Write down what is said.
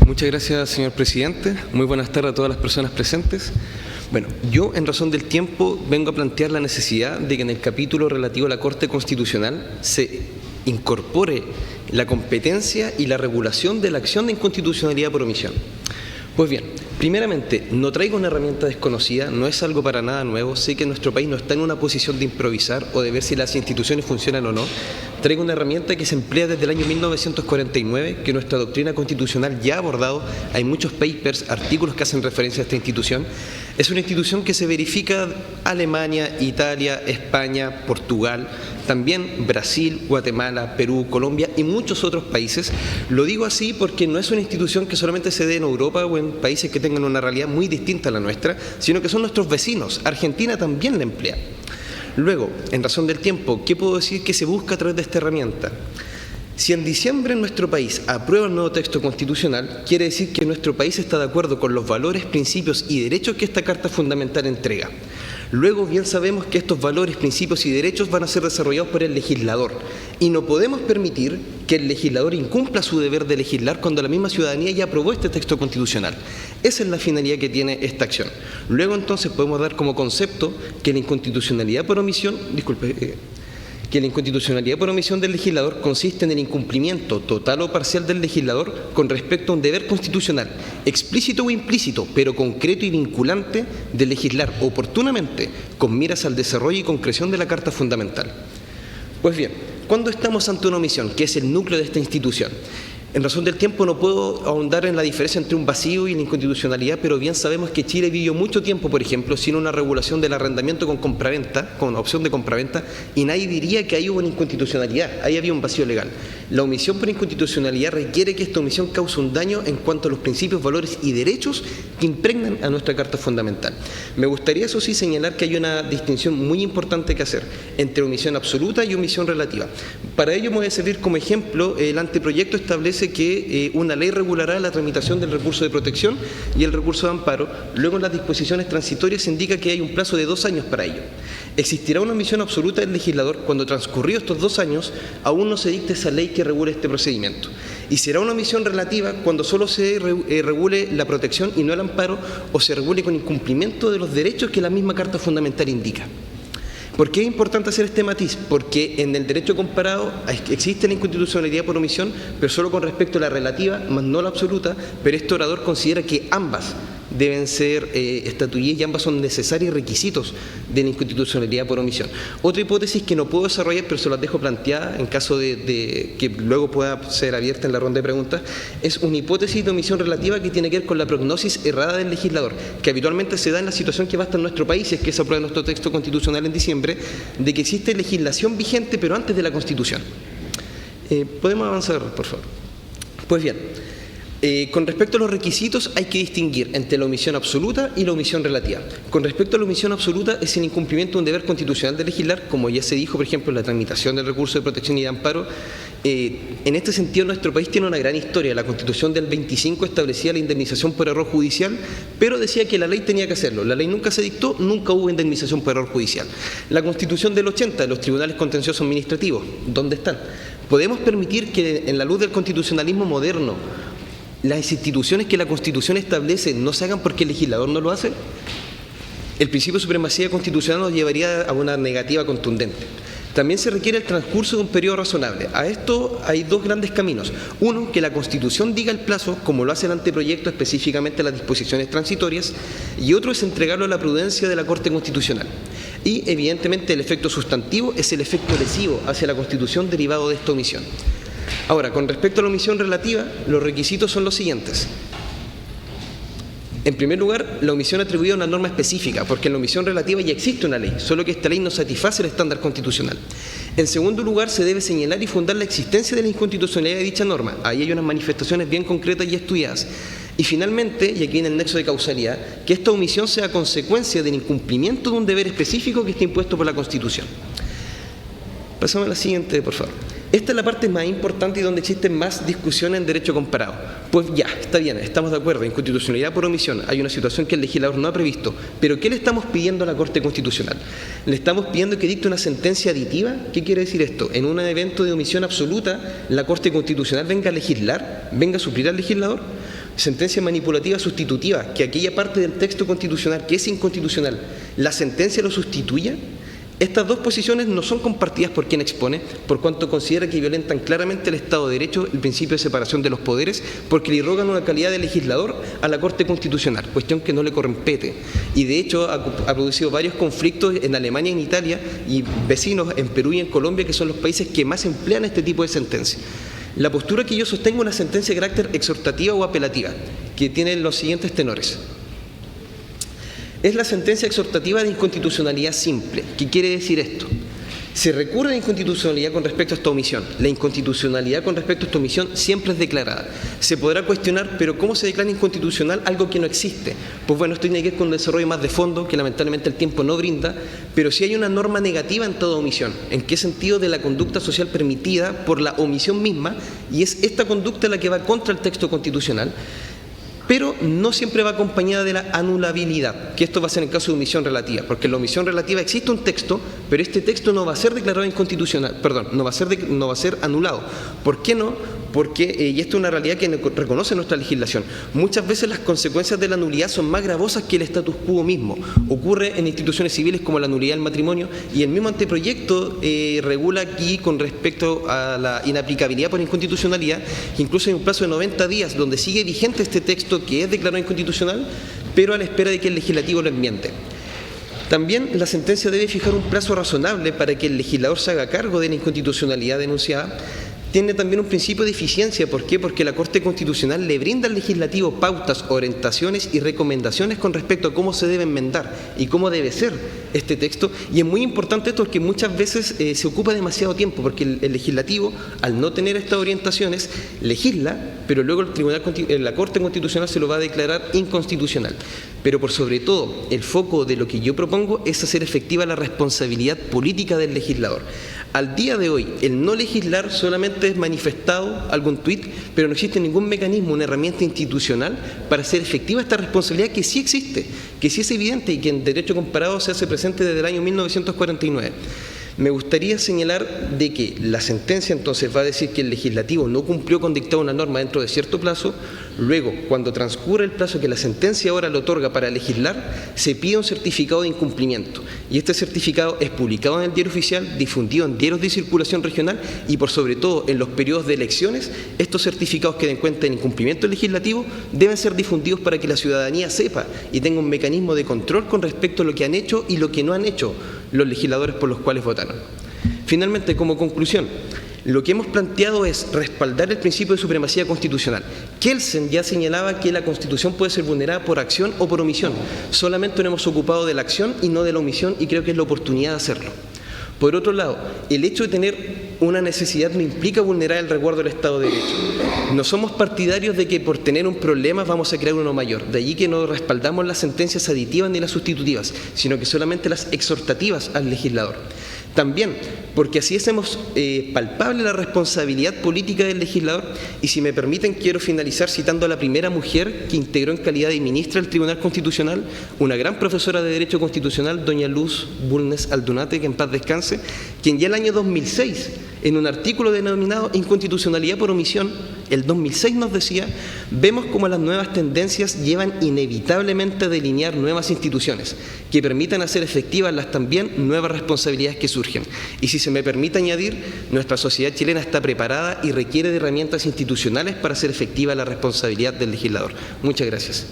Muchas gracias, señor presidente. Muy buenas tardes a todas las personas presentes. Bueno, yo, en razón del tiempo, vengo a plantear la necesidad de que en el capítulo relativo a la Corte Constitucional se incorpore la competencia y la regulación de la acción de inconstitucionalidad por omisión. Pues bien, primeramente, no traigo una herramienta desconocida, no es algo para nada nuevo. Sé que nuestro país no está en una posición de improvisar o de ver si las instituciones funcionan o no. Traigo una herramienta que se emplea desde el año 1949, que nuestra doctrina constitucional ya ha abordado. Hay muchos papers, artículos que hacen referencia a esta institución. Es una institución que se verifica Alemania, Italia, España, Portugal, también Brasil, Guatemala, Perú, Colombia y muchos otros países. Lo digo así porque no es una institución que solamente se dé en Europa o en países que tengan una realidad muy distinta a la nuestra, sino que son nuestros vecinos. Argentina también la emplea. Luego, en razón del tiempo, ¿qué puedo decir que se busca a través de esta herramienta? Si en diciembre nuestro país aprueba el nuevo texto constitucional, quiere decir que nuestro país está de acuerdo con los valores, principios y derechos que esta Carta Fundamental entrega. Luego bien sabemos que estos valores, principios y derechos van a ser desarrollados por el legislador y no podemos permitir que el legislador incumpla su deber de legislar cuando la misma ciudadanía ya aprobó este texto constitucional. Esa es la finalidad que tiene esta acción. Luego entonces podemos dar como concepto que la inconstitucionalidad por omisión, que la inconstitucionalidad por omisión del legislador consiste en el incumplimiento total o parcial del legislador con respecto a un deber constitucional, explícito o implícito, pero concreto y vinculante, de legislar oportunamente con miras al desarrollo y concreción de la Carta Fundamental. Pues bien, cuando estamos ante una omisión, que es el núcleo de esta institución, en razón del tiempo no puedo ahondar en la diferencia entre un vacío y la inconstitucionalidad, pero bien sabemos que Chile vivió mucho tiempo, por ejemplo, sin una regulación del arrendamiento con compraventa, con opción de compraventa, y nadie diría que ahí hubo una inconstitucionalidad, ahí había un vacío legal. La omisión por inconstitucionalidad requiere que esta omisión cause un daño en cuanto a los principios, valores y derechos que impregnan a nuestra Carta Fundamental. Me gustaría, eso sí, señalar que hay una distinción muy importante que hacer entre omisión absoluta y omisión relativa. Para ello me voy a servir como ejemplo, el anteproyecto establece que una ley regulará la tramitación del recurso de protección y el recurso de amparo. Luego en las disposiciones transitorias se indica que hay un plazo de 2 años para ello. Existirá una omisión absoluta del legislador cuando transcurridos estos 2 años aún no se dicte esa ley que regule este procedimiento. Y será una omisión relativa cuando solo se regule la protección y no el amparo, o se regule con incumplimiento de los derechos que la misma Carta Fundamental indica. ¿Por qué es importante hacer este matiz? Porque en el derecho comparado existe la inconstitucionalidad por omisión, pero solo con respecto a la relativa, más no la absoluta, pero este orador considera que ambas deben ser estatuidas y ambas son necesarios requisitos de la inconstitucionalidad por omisión. Otra hipótesis que no puedo desarrollar, pero se las dejo planteada en caso de que luego pueda ser abierta en la ronda de preguntas, es una hipótesis de omisión relativa que tiene que ver con la prognosis errada del legislador, que habitualmente se da en la situación que basta en nuestro país, es que se aprueba nuestro texto constitucional en diciembre, de que existe legislación vigente pero antes de la Constitución. ¿Podemos avanzar, por favor? Pues bien, con respecto a los requisitos hay que distinguir entre la omisión absoluta y la omisión relativa. Con respecto a la omisión absoluta es el incumplimiento de un deber constitucional de legislar, como ya se dijo, por ejemplo, en la tramitación del recurso de protección y de amparo. En este sentido, nuestro país tiene una gran historia. La Constitución del 25 establecía la indemnización por error judicial, pero decía que la ley tenía que hacerlo. La ley nunca se dictó, nunca hubo indemnización por error judicial. La Constitución del 80, los tribunales contenciosos administrativos, ¿dónde están? ¿Podemos permitir que en la luz del constitucionalismo moderno las instituciones que la Constitución establece no se hagan porque el legislador no lo hace? El principio de supremacía constitucional nos llevaría a una negativa contundente. También se requiere el transcurso de un periodo razonable. A esto hay 2 grandes caminos. Uno, que la Constitución diga el plazo, como lo hace el anteproyecto, específicamente las disposiciones transitorias, y otro es entregarlo a la prudencia de la Corte Constitucional. Y, evidentemente, el efecto sustantivo es el efecto lesivo hacia la Constitución derivado de esta omisión. Ahora, con respecto a la omisión relativa, los requisitos son los siguientes. En primer lugar, la omisión atribuida a una norma específica, porque en la omisión relativa ya existe una ley, solo que esta ley no satisface el estándar constitucional. En segundo lugar, se debe señalar y fundar la existencia de la inconstitucionalidad de dicha norma. Ahí hay unas manifestaciones bien concretas y estudiadas. Y finalmente, y aquí viene el nexo de causalidad, que esta omisión sea consecuencia del incumplimiento de un deber específico que está impuesto por la Constitución. Pasamos a la siguiente, por favor. Esta es la parte más importante y donde existen más discusiones en derecho comparado. Pues ya, está bien, estamos de acuerdo, inconstitucionalidad por omisión, hay una situación que el legislador no ha previsto, pero ¿qué le estamos pidiendo a la Corte Constitucional? Le estamos pidiendo que dicte una sentencia aditiva. ¿Qué quiere decir esto? En un evento de omisión absoluta, la Corte Constitucional venga a legislar, venga a suplir al legislador. Sentencia manipulativa sustitutiva, que aquella parte del texto constitucional que es inconstitucional, la sentencia lo sustituya. Estas dos posiciones no son compartidas por quien expone, por cuanto considera que violentan claramente el Estado de Derecho, el principio de separación de los poderes, porque le irrogan una calidad de legislador a la Corte Constitucional, cuestión que no le compete. Y de hecho ha producido varios conflictos en Alemania, en Italia y vecinos en Perú y en Colombia, que son los países que más emplean este tipo de sentencias. La postura que yo sostengo es una sentencia de carácter exhortativa o apelativa, que tiene los siguientes tenores. Es la sentencia exhortativa de inconstitucionalidad simple. ¿Qué quiere decir esto? Se recurre a la inconstitucionalidad con respecto a esta omisión. La inconstitucionalidad con respecto a esta omisión siempre es declarada. Se podrá cuestionar, pero ¿cómo se declara inconstitucional algo que no existe? Pues bueno, esto tiene que ver con un desarrollo más de fondo, que lamentablemente el tiempo no brinda, pero sí hay una norma negativa en toda omisión. ¿En qué sentido? De la conducta social permitida por la omisión misma, y es esta conducta la que va contra el texto constitucional. Pero no siempre va acompañada de la anulabilidad, que esto va a ser en caso de omisión relativa, porque en la omisión relativa existe un texto, pero este texto no va a ser declarado inconstitucional, no va a ser anulado. ¿Por qué no? Porque, y esto es una realidad que reconoce nuestra legislación, muchas veces las consecuencias de la nulidad son más gravosas que el status quo mismo. Ocurre en instituciones civiles como la nulidad del matrimonio, y el mismo anteproyecto regula aquí con respecto a la inaplicabilidad por inconstitucionalidad, que incluso hay un plazo de 90 días donde sigue vigente este texto que es declarado inconstitucional, pero a la espera de que el legislativo lo enmiende. También la sentencia debe fijar un plazo razonable para que el legislador se haga cargo de la inconstitucionalidad denunciada. Tiene también un principio de eficiencia. ¿Por qué? Porque la Corte Constitucional le brinda al legislativo pautas, orientaciones y recomendaciones con respecto a cómo se debe enmendar y cómo debe ser este texto. Y es muy importante esto porque muchas veces se ocupa demasiado tiempo, porque el legislativo, al no tener estas orientaciones, legisla, pero luego la Corte Constitucional se lo va a declarar inconstitucional. Pero por sobre todo, el foco de lo que yo propongo es hacer efectiva la responsabilidad política del legislador. Al día de hoy, el no legislar solamente es manifestado algún tuit, pero no existe ningún mecanismo, una herramienta institucional para hacer efectiva esta responsabilidad que sí existe, que sí es evidente y que en derecho comparado se hace presente desde el año 1949. Me gustaría señalar de que la sentencia entonces va a decir que el legislativo no cumplió con dictar una norma dentro de cierto plazo. Luego, cuando transcurre el plazo que la sentencia ahora le otorga para legislar, se pide un certificado de incumplimiento. Y este certificado es publicado en el Diario Oficial, difundido en diarios de circulación regional y por sobre todo en los periodos de elecciones, estos certificados que den cuenta en incumplimiento legislativo deben ser difundidos para que la ciudadanía sepa y tenga un mecanismo de control con respecto a lo que han hecho y lo que no han hecho los legisladores por los cuales votaron. Finalmente, como conclusión, lo que hemos planteado es respaldar el principio de supremacía constitucional. Kelsen ya señalaba que la Constitución puede ser vulnerada por acción o por omisión. Solamente nos hemos ocupado de la acción y no de la omisión, y creo que es la oportunidad de hacerlo. Por otro lado, el hecho de tener una necesidad no implica vulnerar el resguardo del Estado de Derecho. No somos partidarios de que por tener un problema vamos a crear uno mayor. De allí que no respaldamos las sentencias aditivas ni las sustitutivas, sino que solamente las exhortativas al legislador. También, porque así hacemos palpable la responsabilidad política del legislador, y si me permiten quiero finalizar citando a la primera mujer que integró en calidad de ministra del Tribunal Constitucional, una gran profesora de Derecho Constitucional, doña Luz Bulnes Aldunate, que en paz descanse, quien ya el año 2006, en un artículo denominado Inconstitucionalidad por omisión, el 2006 nos decía: vemos cómo las nuevas tendencias llevan inevitablemente a delinear nuevas instituciones que permitan hacer efectivas las también nuevas responsabilidades que surgen. Y si se me permite añadir, nuestra sociedad chilena está preparada y requiere de herramientas institucionales para hacer efectiva la responsabilidad del legislador. Muchas gracias.